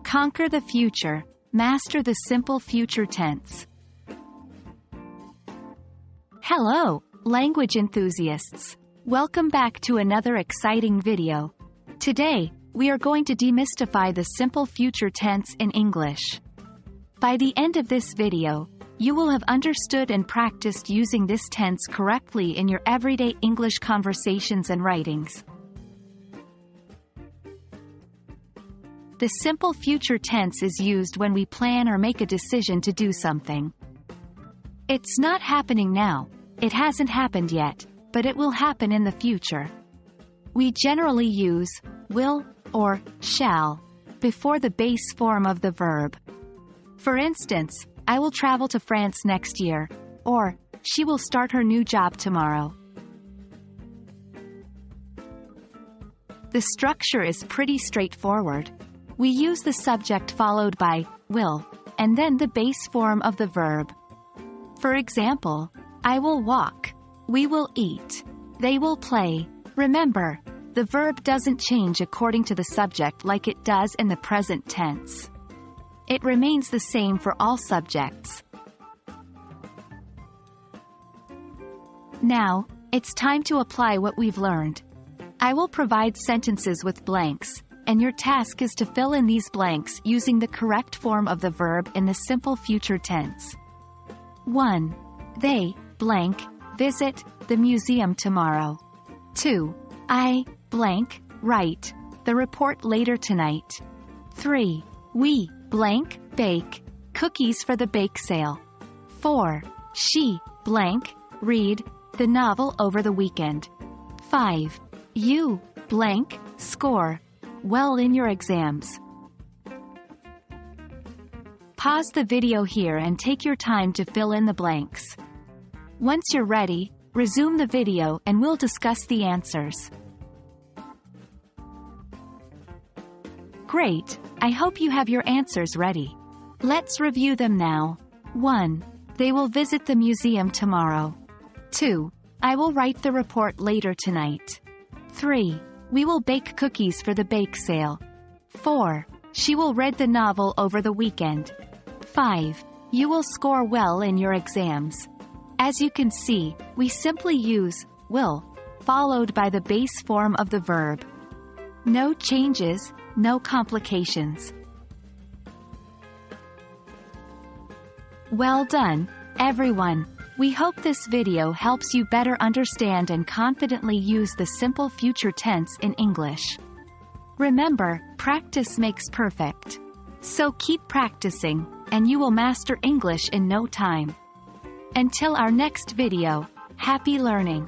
Conquer the future. Master the simple future tense. Hello, language enthusiasts. Welcome back to another exciting video. Today, we are going to demystify the simple future tense in English. By the end of this video, you will have understood and practiced using this tense correctly in your everyday English conversations and writings. The simple future tense is used when we plan or make a decision to do something. It's not happening now, it hasn't happened yet, but it will happen in the future. We generally use will or shall before the base form of the verb. For instance, I will travel to France next year, or she will start her new job tomorrow. The structure is pretty straightforward. We use the subject followed by will, and then the base form of the verb. For example, I will walk, we will eat, they will play. Remember, the verb doesn't change according to the subject like it does in the present tense. It remains the same for all subjects. Now, it's time to apply what we've learned. I will provide sentences with blanks, and your task is to fill in these blanks using the correct form of the verb in the simple future tense. 1. They, blank, visit the museum tomorrow. 2. I, blank, write the report later tonight. 3. We, blank, bake cookies for the bake sale. 4. She, blank, read the novel over the weekend. 5. You, blank, score well in your exams. Pause the video here and take your time to fill in the blanks. Once you're ready, resume the video and we'll discuss the answers. Great, I hope you have your answers ready. Let's review them now. 1. They will visit the museum tomorrow. 2. I will write the report later tonight. 3. We will bake cookies for the bake sale. 4. She will read the novel over the weekend. 5. You will score well in your exams. As you can see, we simply use will, followed by the base form of the verb. No changes, no complications. Well done, everyone. We hope this video helps you better understand and confidently use the simple future tense in English. Remember, practice makes perfect. So keep practicing, and you will master English in no time. Until our next video, happy learning!